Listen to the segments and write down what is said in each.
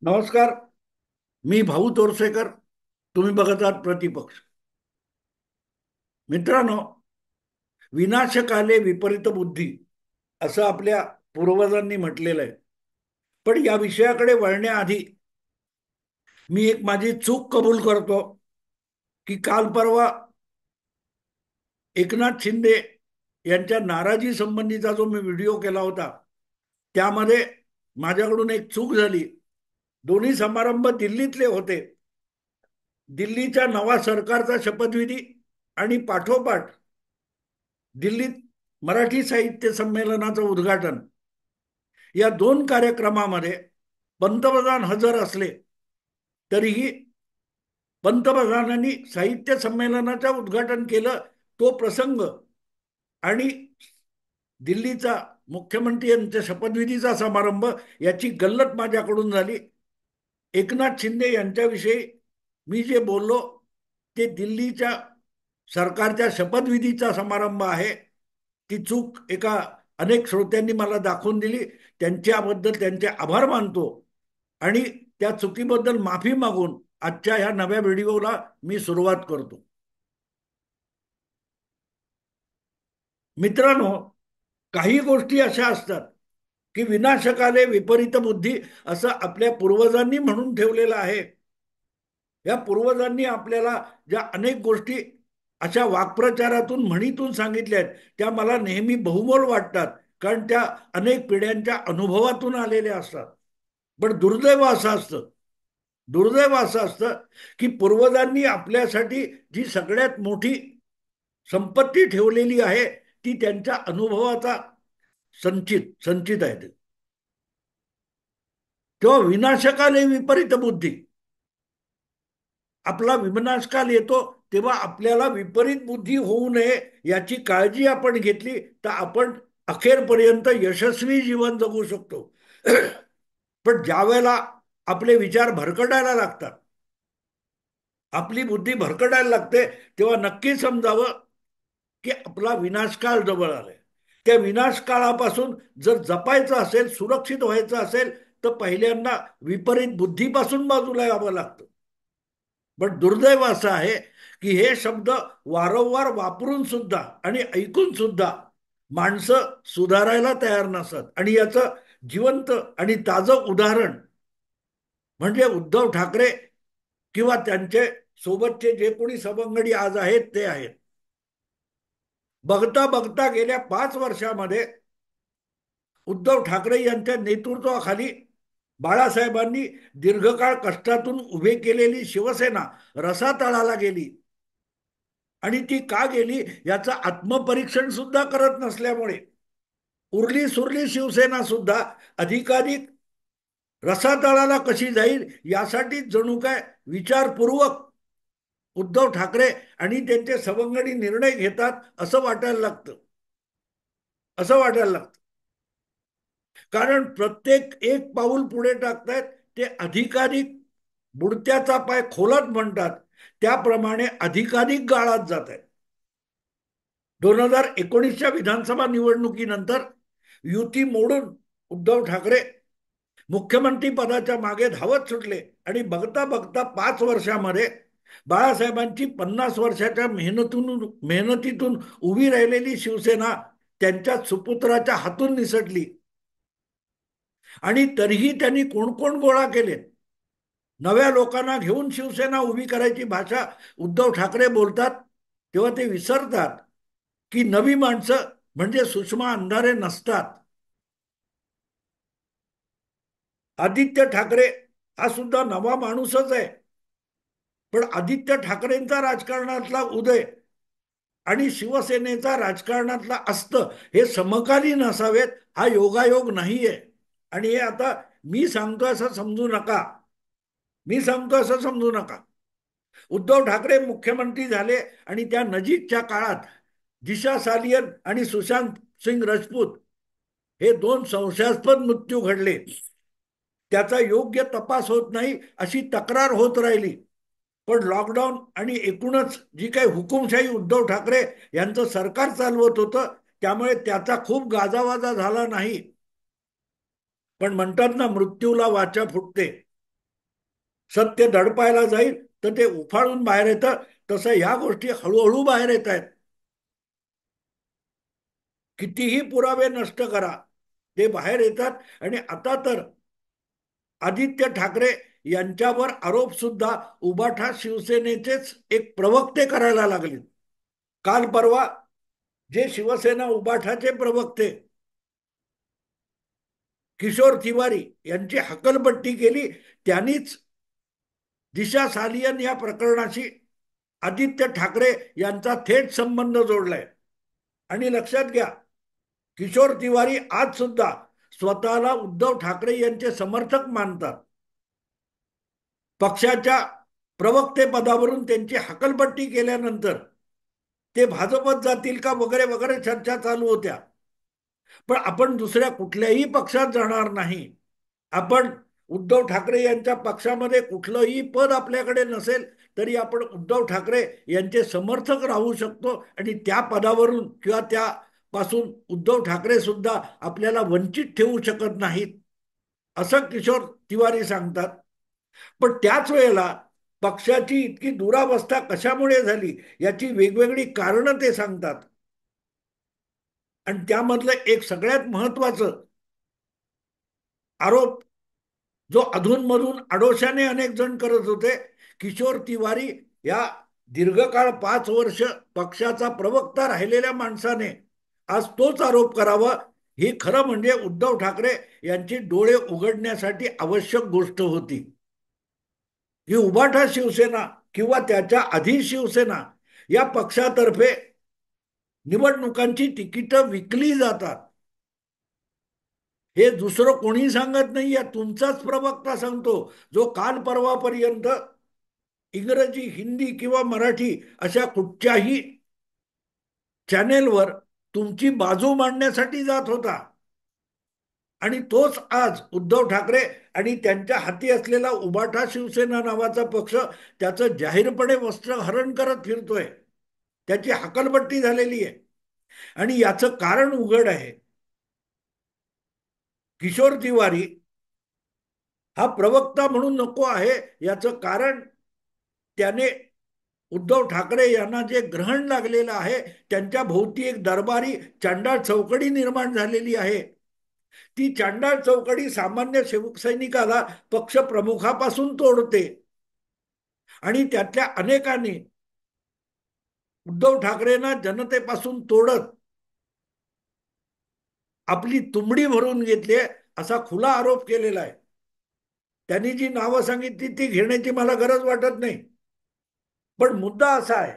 नमस्कार. मी भाऊ तोरसेकर. तुम्ही बघत आहात प्रतिपक्ष. मित्रांनो, विनाशकाले विपरीत बुद्धी असं आपल्या पूर्वजांनी म्हटलेलं आहे. पण या विषयाकडे वळण्याआधी मी एक माझी चूक कबूल करतो की काल परवा एकनाथ शिंदे यांच्या नाराजी संबंधीचा जो मी व्हिडिओ केला होता त्यामध्ये माझ्याकडून एक चूक झाली. दोन्ही समारंभ दिल्लीतले होते. दिल्लीच्या नवा सरकारचा शपथविधी आणि पाठोपाठ दिल्लीत मराठी साहित्य संमेलनाचं उद्घाटन, या दोन कार्यक्रमामध्ये पंतप्रधान हजर असले तरीही पंतप्रधानांनी साहित्य संमेलनाचं उद्घाटन केलं. तो प्रसंग आणि दिल्लीचा मुख्यमंत्री यांच्या शपथविधीचा समारंभ याची गल्लत माझ्याकडून झाली. एकनाथ शिंदे यांच्याविषयी मी जे बोललो ते दिल्लीच्या सरकारच्या शपथविधीचा समारंभ आहे. ती चूक अनेक श्रोत्यांनी मला दाखवून दिली. त्यांच्याबद्दल त्यांचे आभार मानतो आणि त्या चुकीबद्दल माफी मागून आजच्या ह्या नव्या व्हिडिओला मी सुरुवात करतो. मित्रांनो, काही गोष्टी अशा असतात की विनाशकाले विपरीत बुद्धी असं आपल्या पूर्वजांनी म्हणून ठेवलेलं आहे. या पूर्वजांनी आपल्याला ज्या अनेक गोष्टी अशा वाक्प्रचारातून म्हणीतून सांगितल्या आहेत त्या मला नेहमी बहुमोल वाटतात, कारण त्या अनेक पिढ्यांच्या अनुभवातून आलेल्या असतात. पण दुर्दैव असं असतं की पूर्वजांनी आपल्यासाठी जी सगळ्यात मोठी संपत्ती ठेवलेली आहे ती त्यांच्या अनुभवाचा संचित आहे. तेव्हा विनाशकाले विपरीत बुद्धी, आपला विनाशकाल येतो तेव्हा आपल्याला विपरीत बुद्धी होऊ नये याची काळजी आपण घेतली तर आपण अखेरपर्यंत यशस्वी जीवन जगू शकतो. पण ज्या वेळेला आपले विचार भरकटायला लागतात, आपली बुद्धी भरकटायला लागते, तेव्हा नक्की समजावं की आपला विनाशकाळ जवळ आलाय. त्या विनाशकाळापासून जर जपायचं असेल, सुरक्षित व्हायचं असेल, तर पहिल्यांदा विपरीत बुद्धीपासून बाजूला यावं लागतं. पण दुर्दैव असं आहे की हे शब्द वारंवार वापरून सुद्धा आणि ऐकून सुद्धा माणसं सुधारायला तयार नसतात. आणि याचं जिवंत आणि ताजं उदाहरण म्हणजे उद्धव ठाकरे किंवा त्यांचे सोबतचे जे कोणी सवंगडी आज आहेत ते आहेत. बघता बघता गेल्या 5 वर्षामध्ये उद्धव ठाकरे यांच्या नेतृत्वाखाली बाळासाहेबांनी दीर्घकाळ कष्टातून उभे केलेली शिवसेना रसातळाला गेली. आणि ती का गेली याचं आत्मपरीक्षण सुद्धा करत नसल्यामुळे उरली सुरली शिवसेना सुद्धा अधिकाधिक रसातळाला कशी जाईल यासाठी जणू काय विचारपूर्वक उद्धव ठाकरे आणि त्यांचे सवंगडी निर्णय घेतात असं वाटायला लागतं. कारण प्रत्येक एक पाऊल पुढे टाकतायत ते अधिकाधिक बुडत्याचा पाय खोलात म्हणतात त्याप्रमाणे अधिकाधिक गाळात जात आहेत. 2019च्या विधानसभा निवडणुकीनंतर युती मोडून उद्धव ठाकरे मुख्यमंत्री पदाच्या मागे धावत सुटले आणि बघता बघता 5 वर्षामध्ये बाळासाहेबांची 50 वर्षाच्या मेहनतीतून उभी राहिलेली शिवसेना त्यांच्या सुपुत्राच्या हातून निसटली. आणि तरीही त्यांनी कोण कोण गोळा केले. नव्या लोकांना घेऊन शिवसेना उभी करायची भाषा उद्धव ठाकरे बोलतात तेव्हा ते विसरतात की नवी माणसं म्हणजे सुषमा अंधारे नसतात. आदित्य ठाकरे हा सुद्धा नवा माणूसच आहे. पण आदित्य ठाकरेंचा राजकारणातला उदय आणि शिवसेनेचा राजकारणातला अस्त हे समकालीन असावेत हा योगायोग नाहीये. आणि हे आता मी सांगतो असं समजू नका. मी सांगतो असं समजू नका. उद्धव ठाकरे मुख्यमंत्री झाले आणि त्या नजीकच्या काळात दिशा सालियन आणि सुशांत सिंग राजपूत हे दोन संशयास्पद मृत्यू घडले. त्याचा योग्य तपास होत नाही अशी तक्रार होत राहिली. पण लॉकडाऊन आणि एकूणच जी काही हुकुमशाही उद्धव ठाकरे यांचं सरकार चालवत होतं त्यामुळे त्याचा खूप गाजावाजा झाला नाही. पण म्हणतात ना, मृत्यूला वाचा फुटते. सत्य दडपायला जाईल तर ते उफाळून बाहेर येतं. तसं ह्या गोष्टी हळूहळू बाहेर येत आहेत. कितीही पुरावे नष्ट करा, ते बाहेर येतात. आणि आता तर आदित्य ठाकरे यांच्यावर आरोप सुद्धा उबाठा शिवसेनेचेच एक प्रवक्ते करायला लागले. काल परवा जे शिवसेना उबाठाचे प्रवक्ते किशोर तिवारी यांची हकलपट्टी केली, त्यांनीच दिशा सालियन या प्रकरणाशी आदित्य ठाकरे यांचा थेट संबंध जोडलाय. आणि लक्षात घ्या, किशोर तिवारी आज सुद्धा स्वतःला उद्धव ठाकरे यांचे समर्थक मानतात. पक्षाच्या प्रवक्ते पदावरून त्यांची हकलपट्टी केल्यानंतर ते भाजपत जातील का वगैरे वगैरे चर्चा चालू होत्या. पण आपण दुसऱ्या कुठल्याही पक्षात जाणार नाही. आपण उद्धव ठाकरे यांच्या पक्षामध्ये कुठलंही पद आपल्याकडे नसेल तरी आपण उद्धव ठाकरे यांचे समर्थक राहू शकतो. आणि त्या पदावरून किंवा त्यापासून उद्धव ठाकरे सुद्धा आपल्याला वंचित ठेवू शकत नाहीत, असं किशोर तिवारी सांगतात. पण त्याच वेळेला पक्षाची इतकी दुरावस्था कशामुळे झाली याची वेगवेगळी कारणं ते सांगतात. आणि त्यामधलं एक सगळ्यात महत्वाचं आरोप जो अधूनमधून आडोशाने अनेक जण करत होते, किशोर तिवारी या दीर्घकाळ 5 वर्ष पक्षाचा प्रवक्ता राहिलेल्या माणसाने आज तोच आरोप करावा, ही खरं म्हणजे उद्धव ठाकरे यांची डोळे उघडण्यासाठी आवश्यक गोष्ट होती. ही उभाठा शिवसेना किंवा त्याच्या आधी शिवसेना या पक्षातर्फे निवडणुकांची तिकीटं विकली जातात. हे दुसरं कोणी सांगत नाहीये, तुमचाच प्रवक्ता सांगतो, जो काल परवापर्यंत इंग्रजी, हिंदी किंवा मराठी अशा कुठच्याही चॅनेलवर तुमची बाजू मांडण्यासाठी जात होता. आणि तोच आज उद्धव ठाकरे आणि त्यांच्या हाती असलेला उभाठा शिवसेना नावाचा पक्ष त्याचं जाहीरपणे वस्त्रहरण करत फिरतोय. त्याची हकलपट्टी झालेली आहे. आणि याचं कारण उघड आहे. किशोर तिवारी हा प्रवक्ता म्हणून नको आहे, याचं कारण त्याने उद्धव ठाकरे यांना जे ग्रहण लागलेलं आहे, त्यांच्या भोवती एक दरबारी चांडाळ चौकडी निर्माण झालेली आहे. ती चांडाळ चौकडी सामान्य सैनिकाला पक्ष प्रमुखापासून तोडते. आणि त्यातल्या अनेकांनी उद्धव ठाकरेंना जनतेपासून तोडत आपली तुंबडी भरून घेतली, असा खुला आरोप केलेला आहे. त्यांनी जी नावं सांगितली ती घेण्याची मला गरज वाटत नाही. पण मुद्दा असा आहे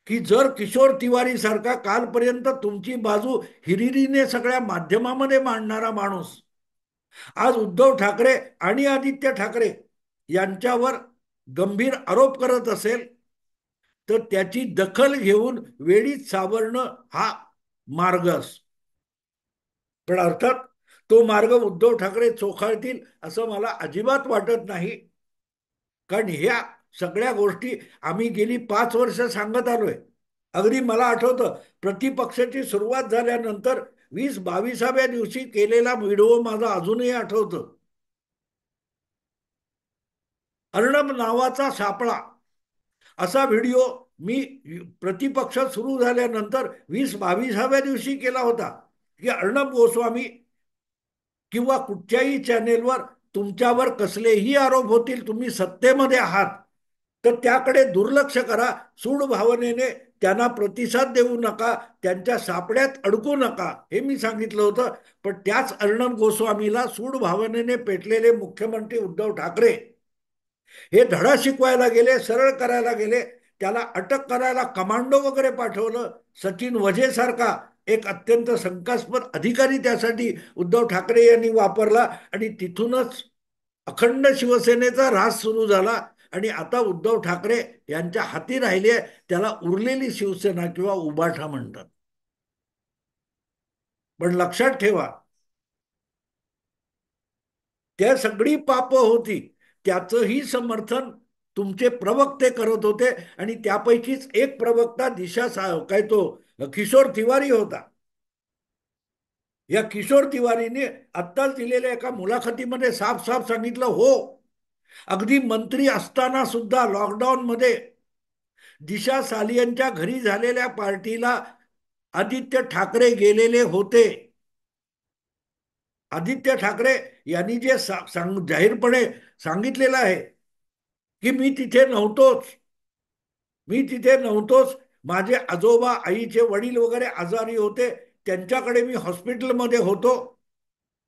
की जर किशोर तिवारी सारखा कालपर्यंत तुमची बाजू हिरिरीने सगळ्या माध्यमामध्ये मांडणारा माणूस आज उद्धव ठाकरे आणि आदित्य ठाकरे यांच्यावर गंभीर आरोप करत असेल तर त्याची दखल घेऊन वेळीच सावरणं हा मार्ग असतो. पण अर्थात तो मार्ग उद्धव ठाकरे चोखाळतील असं मला अजिबात वाटत नाही. कारण ह्या सगळ्या गोष्टी आम्ही गेली 5 वर्ष सांगत आलोय. अगदी मला आठवतं, प्रतिपक्षाची सुरुवात झाल्यानंतर 20-22व्या दिवशी केलेला व्हिडिओ माझा अजूनही आठवतं. अर्णब नावाचा सापळा असा व्हिडिओ मी प्रतिपक्ष सुरू झाल्यानंतर 20-22व्या दिवशी केला होता की अर्णब गोस्वामी किंवा कुठच्याही चॅनेलवर तुमच्यावर कसलेही आरोप होतील, तुम्ही सत्तेमध्ये आहात तर त्याकडे दुर्लक्ष करा, सूड भावनेने त्यांना प्रतिसाद देऊ नका, त्यांच्या सापड्यात अडकू नका, हे मी सांगितलं होतं. पण त्याच अर्णब गोस्वामीला सूड भावनेने पेटलेले मुख्यमंत्री उद्धव ठाकरे हे धडा शिकवायला गेले, सरळ करायला गेले. त्याला अटक करायला कमांडो वगैरे पाठवलं. सचिन वझे सारखा एक अत्यंत शंकास्पद अधिकारी त्यासाठी उद्धव ठाकरे यांनी वापरला. आणि तिथूनच अखंड शिवसेनेचा ऱ्हास सुरू झाला. आणि आता उद्धव ठाकरे यांच्या हाती राहिले, त्याला उरलेली शिवसेना किंवा उबाठा म्हणतात. पण लक्षात ठेवा, त्या सगळी पाप होती त्याचंही समर्थन तुमचे प्रवक्ते करत होते. आणि त्यापैकीच एक प्रवक्ता दिशा काय तो किशोर तिवारी होता. या किशोर तिवारीने आत्ताच दिलेल्या एका मुलाखतीमध्ये साफ साफ सांगितलं, हो अगदी मंत्री असताना सुद्धा लॉकडाऊन मध्ये दिशा सालियनच्या घरी झालेल्या पार्टीला आदित्य ठाकरे गेलेले होते. आदित्य ठाकरे यांनी जे जाहीरपणे सांगितलेलं आहे की मी तिथे नव्हतोच, मी तिथे नव्हतोच, माझे आजोबा आईचे वडील वगैरे आजारी होते, त्यांच्याकडे मी हॉस्पिटलमध्ये होतो,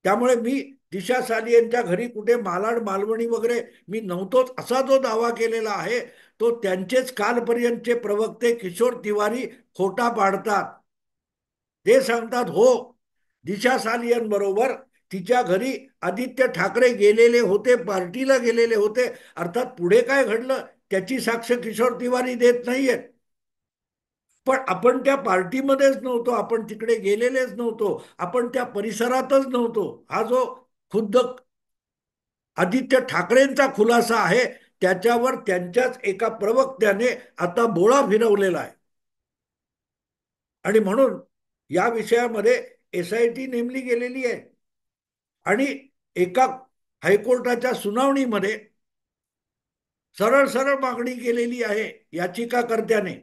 त्यामुळे मी दिशा सालियनच्या घरी कुठे मालाड मालवणी वगैरे मी नव्हतोच, असा जो दावा केलेला आहे तो त्यांचेच कालपर्यंतचे प्रवक्ते किशोर तिवारी खोटा पाडतात. ते सांगतात हो, दिशा सालियन बरोबर तिच्या घरी आदित्य ठाकरे गेलेले होते, पार्टीला गेलेले होते. अर्थात पुढे काय घडलं त्याची साक्ष किशोर तिवारी देत नाहीयेत. पण आपण त्या पार्टीमध्येच नव्हतो, आपण तिकडे गेलेलेच नव्हतो, आपण त्या परिसरातच नव्हतो, हा जो खुद्द आदित्य ठाकरेंचा खुलासा आहे त्याच्यावर त्यांच्याच एका प्रवक्त्याने आता बोळा फिरवलेला आहे. आणि म्हणून या विषयामध्ये एसआयटी नेमली गेलेली आहे. आणि एका हायकोर्टाच्या सुनावणीमध्ये सरळ सरळ मागणी केलेली आहे याचिकाकर्त्याने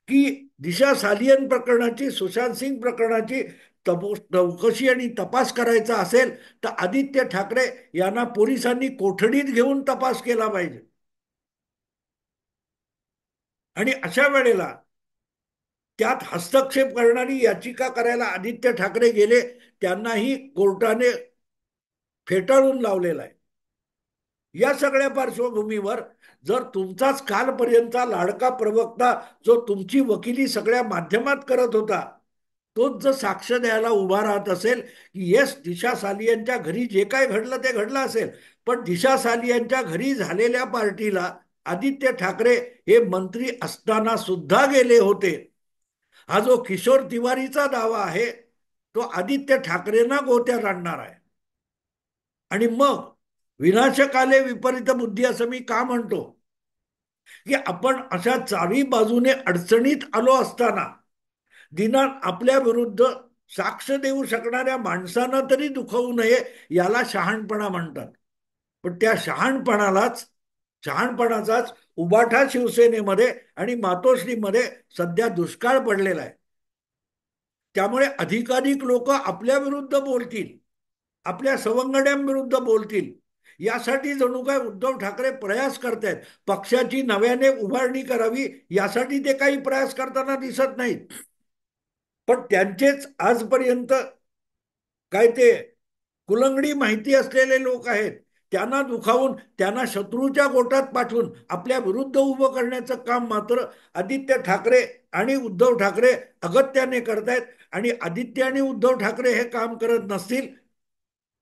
की दिशा सालियन प्रकरणाची, सुशांत सिंग प्रकरणाची चौकशी आणि तपास करायचा असेल तर आदित्य ठाकरे यांना पोलिसांनी कोठडीत घेऊन तपास केला पाहिजे. आणि अशा वेळेला त्यात हस्तक्षेप करणारी याचिका करायला आदित्य ठाकरे गेले, त्यांनाही कोर्टाने फेटाळून लावलेला आहे. या सगळ्या पार्श्वभूमीवर जर तुमचाच कालपर्यंतचा लाडका प्रवक्ता जो तुमची वकिली सगळ्या माध्यमात करत होता तोच जर साक्ष द्यायला उभा राहत असेल की येस दिशा सालियनच्या घरी जे काय घडलं ते घडलं असेल, पण दिशा सालियनच्या घरी झालेल्या पार्टीला आदित्य ठाकरे हे मंत्री असताना सुद्धा गेले होते, हा जो किशोर तिवारीचा दावा आहे तो आदित्य ठाकरेंना गोत्यात आणणार आहे. आणि मग विनाशकाले विपरीत बुद्धी असं मी का म्हणतो की आपण अशा चारी बाजूने अडचणीत आलो असताना दिनात आपल्या विरुद्ध साक्ष देऊ शकणाऱ्या माणसांना तरी दुखवू नये, याला शहाणपणा म्हणतात. पण त्या शहाणपणाचाच उबाठा शिवसेनेमध्ये आणि मातोश्रीमध्ये सध्या दुष्काळ पडलेला आहे. त्यामुळे अधिकाधिक लोक आपल्या विरुद्ध बोलतील, आपल्या सवंगड्यांविरुद्ध बोलतील, यासाठी जणू काय उद्धव ठाकरे प्रयास करतायत. पक्षाची नव्याने उभारणी करावी यासाठी ते काही प्रयास करताना दिसत नाहीत. पण त्यांचेच आजपर्यंत काय ते कुलंगडी माहिती असलेले लोक आहेत, त्यांना दुखावून त्यांना शत्रूच्या गोटात पाठवून आपल्या विरुद्ध उभं करण्याचं काम मात्र आदित्य ठाकरे आणि उद्धव ठाकरे अगत्याने करतायत. आणि आदित्य आणि उद्धव ठाकरे हे काम करत नसतील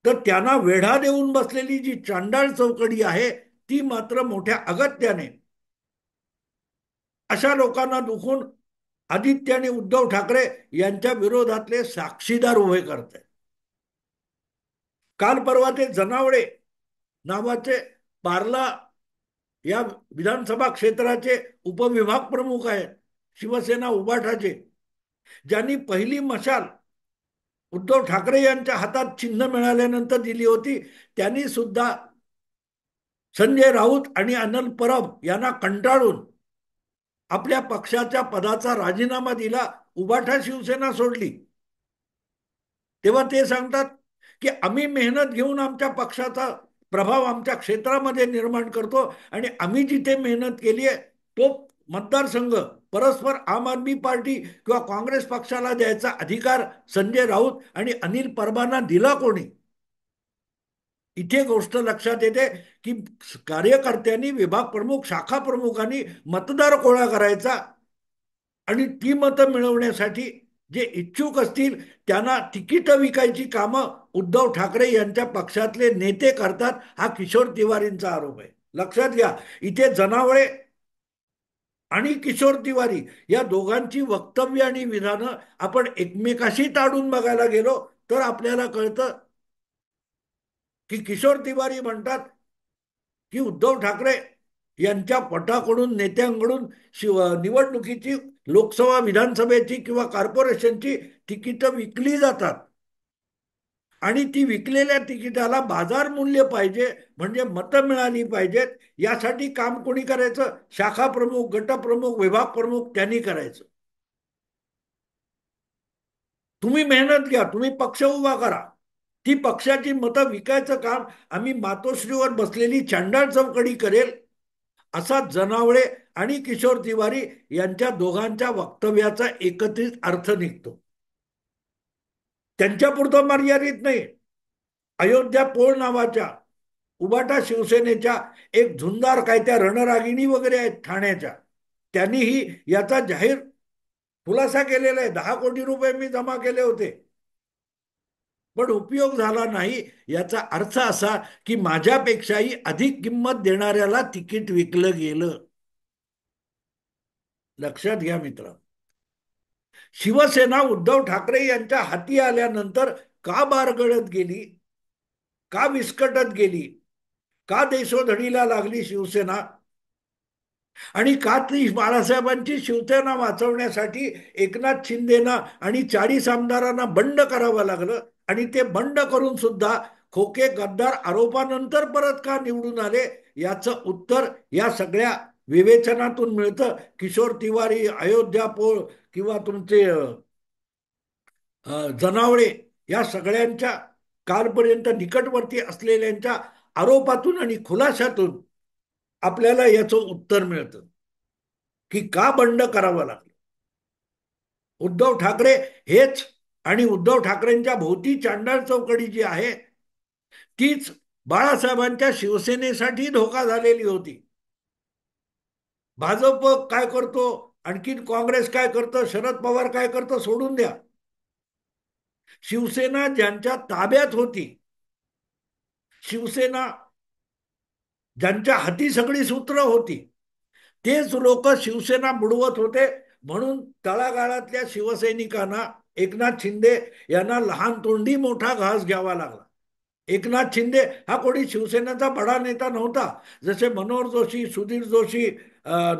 तर त्यांना वेढा देऊन बसलेली जी चांडाळ चौकडी आहे ती मात्र मोठ्या अगत्याने अशा लोकांना दुखून आदित्य आणि उद्धव ठाकरे यांच्या विरोधातले साक्षीदार उभे करत आहेत. काल परवा ते जनावडे नावाचे पार्ला या विधानसभा क्षेत्राचे उपविभाग प्रमुख आहेत शिवसेना उबाठाचे, ज्यांनी पहिली मशाल उद्धव ठाकरे यांच्या हातात चिन्ह मिळाल्यानंतर दिली होती, त्यांनी सुद्धा संजय राऊत आणि अनिल परब यांना कंटाळून आपल्या पक्षाच्या पदाचा राजीनामा दिला, उबाठा शिवसेना सोडली. तेव्हा ते सांगतात की आम्ही मेहनत घेऊन आमच्या पक्षाचा प्रभाव आमच्या क्षेत्रामध्ये निर्माण करतो आणि आम्ही जिथे मेहनत केली आहे तो मतदारसंघ परस्पर आम आदमी पार्टी किंवा काँग्रेस पक्षाला द्यायचा अधिकार संजय राऊत आणि अनिल परबांना दिला कोणी. इथे गोष्ट लक्षात येते की कार्यकर्त्यांनी, विभाग प्रमुख, शाखा प्रमुखांनी मतदार गोळा करायचा आणि ती मतं मिळवण्यासाठी जे इच्छुक असतील त्यांना तिकीट विकायची कामं उद्धव ठाकरे यांच्या पक्षातले नेते करतात, हा किशोर तिवारींचा आरोप आहे. लक्षात घ्या, इथे जनावळे आणि किशोर तिवारी या दोघांची वक्तव्य आणि विधानं आपण एकमेकाशी ताडून बघायला गेलो तर आपल्याला कळतं की किशोर तिवारी म्हणतात की उद्धव ठाकरे यांच्या पटाकडून, नेत्यांकडून निवडणुकीची, लोकसभा, विधानसभेची किंवा कॉर्पोरेशनची तिकीट विकली जातात. आणि ती विकलेल्या तिकिटाला बाजार मूल्य पाहिजे, म्हणजे मतं मिळाली पाहिजेत. यासाठी काम कोणी करायचं? शाखा प्रमुख, गटप्रमुख, विभाग प्रमुख त्यांनी करायचं. तुम्ही मेहनत घ्या, तुम्ही पक्ष उभा करा. ती पक्षाची मतं विकायचं काम आम्ही मातोश्रीवर बसलेली चांडाळ चौकडी करेल, असा जनावळे आणि किशोर तिवारी यांच्या दोघांच्या वक्तव्याचा एकत्रित अर्थ निघतो. त्यांच्यापुरतं मर्यादित नाही. अयोध्या पोळ नावाच्या उबाटा शिवसेनेच्या एक झुंजार काय त्या रणरागिणी वगैरे आहेत ठाण्याच्या, त्यांनीही याचा जाहीर खुलासा केलेला आहे. 10 कोटी रुपये मी जमा केले होते, पण उपयोग झाला नाही. याचा अर्थ असा की माझ्यापेक्षाही अधिक किंमत देणाऱ्याला तिकीट विकलं गेलं. लक्षात घ्या मित्र. शिवसेना उद्धव ठाकरे यांच्या हाती आल्यानंतर का बारगळत गेली, का विस्कटत गेली, का देशोधडीला लागली शिवसेना, आणि का ती बाळासाहेबांची शिवसेना वाचवण्यासाठी एकनाथ शिंदेना आणि 40 आमदारांना बंड करावं लागलं, आणि ते बंड करून सुद्धा खोके गद्दार आरोपानंतर परत का निवडून आले, याचं उत्तर या सगळ्या विवेचनातून मिळतं. किशोर तिवारी, अयोध्या पोळ किंवा तुमचे जनावळे या सगळ्यांच्या कालपर्यंत निकटवर्ती असलेल्यांच्या आरोपातून आणि खुलाशातून आपल्याला याचं उत्तर मिळतं की का बंड करावं लागलं. उद्धव ठाकरे हेच, आणि उद्धव ठाकरेंच्या भोवती चांडाळ चौकडी जी आहे तीच बाळासाहेबांच्या शिवसेनेसाठी धोका झालेली होती. भाजप काय करतो, आणखीन काँग्रेस काय करतं, शरद पवार काय करतं, सोडून द्या. शिवसेना ज्यांच्या ताब्यात होती, शिवसेना ज्यांच्या हाती सगळी सूत्र होती, तेच लोक शिवसेना बुडवत होते. म्हणून तळागाळातल्या शिवसैनिकांना एकनाथ शिंदे यांना लहान तोंडी मोठा घास घ्यावा लागला. एकनाथ शिंदे हा कोणी शिवसेनेचा बडा नेता नव्हता. जसे मनोहर जोशी, सुधीर जोशी,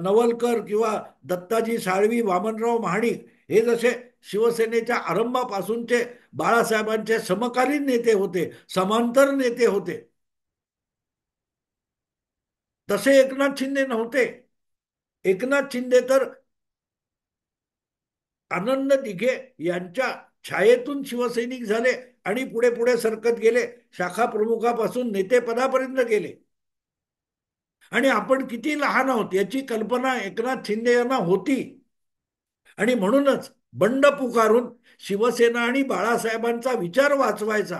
नवलकर किंवा दत्ताजी साळवी, वामनराव महाडिक हे जसे शिवसेनेच्या आरंभापासूनचे बाळासाहेबांचे समकालीन नेते होते, समांतर नेते होते, तसे एकनाथ शिंदे नव्हते. एकनाथ शिंदे तर आनंद दिघे यांच्या छायेतून शिवसैनिक झाले आणि पुढे पुढे सरकत गेले, शाखा प्रमुखापासून नेतेपदापर्यंत गेले. आणि आपण किती लहान आहोत याची कल्पना एकनाथ शिंदे यांना होती. आणि म्हणूनच बंड पुकारून शिवसेना आणि बाळासाहेबांचा विचार वाचवायचा,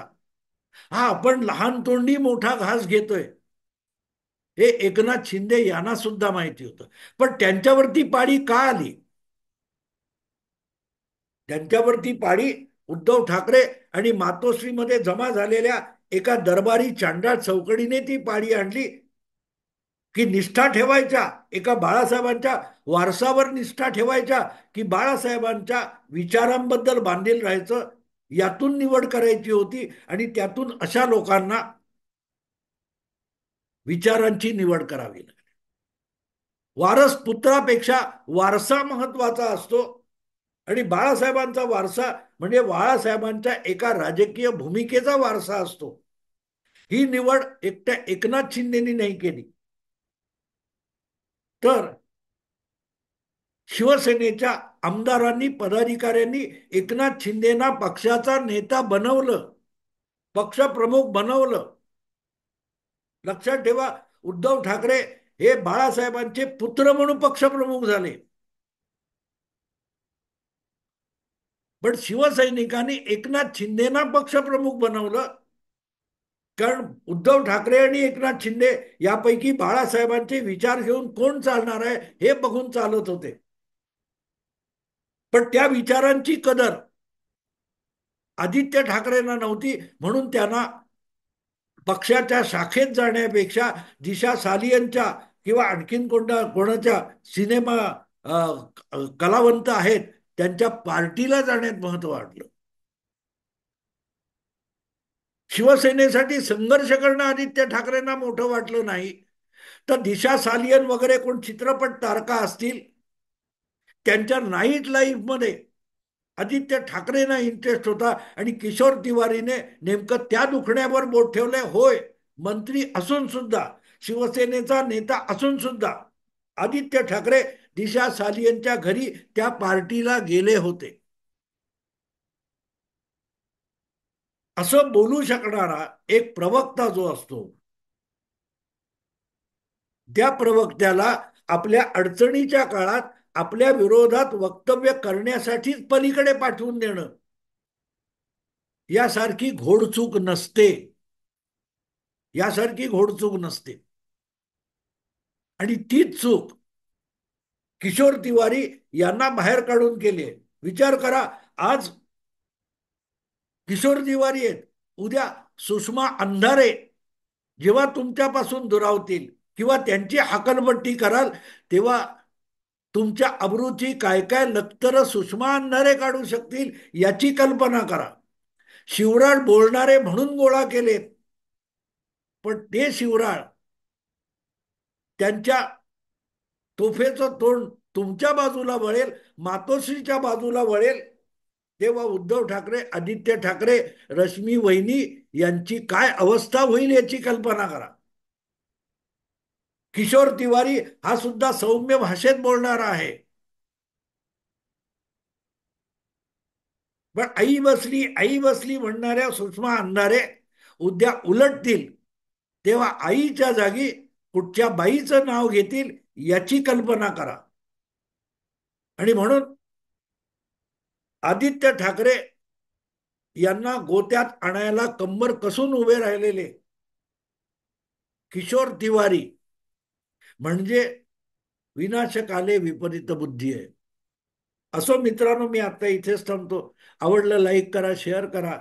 हा आपण लहान तोंडी मोठा घास घेतोय, हे एकनाथ शिंदे यांना सुद्धा माहिती होतं. पण त्यांच्यावरती पाळी का आली? त्यांच्यावरती पाळी उद्धव ठाकरे आणि मातोश्रीमध्ये जमा झालेल्या एका दरबारी चांडाळ चौकडीने ती पाळी आणली की निष्ठा ठेवायच्या एका बाळासाहेबांच्या वारसावर, निष्ठा ठेवायच्या की बाळासाहेबांच्या विचारांबद्दल बांधील राहायचं, यातून निवड करायची होती. आणि त्यातून अशा लोकांना विचारांची निवड करावी लागली. वारस पुत्रापेक्षा वारसा महत्वाचा असतो, आणि बाळासाहेबांचा वारसा म्हणजे बाळासाहेबांच्या एका राजकीय भूमिकेचा वारसा असतो. ही निवड एकट्या एकनाथ शिंदेनी नाही केली, तर शिवसेनेच्या आमदारांनी, पदाधिकाऱ्यांनी एकनाथ शिंदेना पक्षाचा नेता बनवलं, पक्षप्रमुख बनवलं. लक्षात ठेवा, उद्धव ठाकरे हे बाळासाहेबांचे पुत्र म्हणून पक्षप्रमुख झाले, पण शिवसैनिकांनी एकनाथ शिंदेना पक्षप्रमुख बनवलं. कारण उद्धव ठाकरे आणि एकनाथ शिंदे यापैकी बाळासाहेबांचे विचार घेऊन कोण चालणार आहे हे बघून चालत होते. पण त्या विचारांची कदर आदित्य ठाकरेंना नव्हती. म्हणून त्यांना पक्षाच्या शाखेत जाण्यापेक्षा दिशा सालियनच्या किंवा आणखीन कोणाच्या सिनेमा कलावंत आहेत त्यांच्या पार्टीला जाण्यात महत्व वाटलं. शिवसेनेसाठी संघर्ष करणं आदित्य ठाकरेंना मोठं वाटलं नाही, तर दिशा सालियन वगैरे कोण चित्रपट तारका असतील त्यांच्या नाईट लाईफमध्ये आदित्य ठाकरेंना इंटरेस्ट होता आणि किशोर तिवारीने नेमकं त्या दुखण्यावर बोट ठेवलंय. होय, मंत्री असून सुद्धा, शिवसेनेचा नेता असून सुद्धा आदित्य ठाकरे दिशा सालियनच्या घरी त्या पार्टीला गेले होते. असं बोलू शकणारा एक प्रवक्ता जो असतो, त्या प्रवक्त्याला आपल्या अडचणीच्या काळात आपल्या विरोधात वक्तव्य करण्यासाठीच पलीकडे पाठवून देणं, यासारखी घोडचूक नसते. यासारखी घोडचूक नसते. आणि तीच चूक किशोर तिवारी यांना बाहेर काढून केली आहे. विचार करा, आज किशोर तिवारी आहेत, उद्या सुषमा अंधारे जेव्हा तुमच्यापासून दुरावतील किंवा त्यांची हाकलपट्टी कराल, तेव्हा तुमच्या अब्रूची काय काय लक्तर सुषमा अंधारे काढू शकतील याची कल्पना करा. शिवराळ बोलणारे म्हणून गोळा केलेत, पण ते शिवराळ त्यांच्या तोफेचं तोंड तुमच्या बाजूला वळेल, मातोश्रीच्या बाजूला वळेल, तेव्हा उद्धव ठाकरे, आदित्य ठाकरे, रश्मी वहिनी यांची काय अवस्था होईल याची कल्पना करा. किशोर तिवारी हा सुद्धा सौम्य भाषेत बोलणारा आहे, पण आई बसली म्हणणाऱ्या सुषमा अंधारे उद्या उलटतील, तेव्हा आईच्या जागी कुठच्या बाईचं नाव घेतील याची कल्पना करा. आणि म्हणून आदित्य ठाकरे यांना गोत्यात आणायला कंबर कसून उभे राहिलेले किशोर तिवारी म्हणजे विनाशकाले विपरीत बुद्धी आहे. असो मित्रांनो, मी आता इथेच थांबतो. आवडलं लाईक करा, शेअर करा,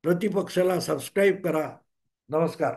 प्रतिपक्षाला सबस्क्राईब करा. नमस्कार.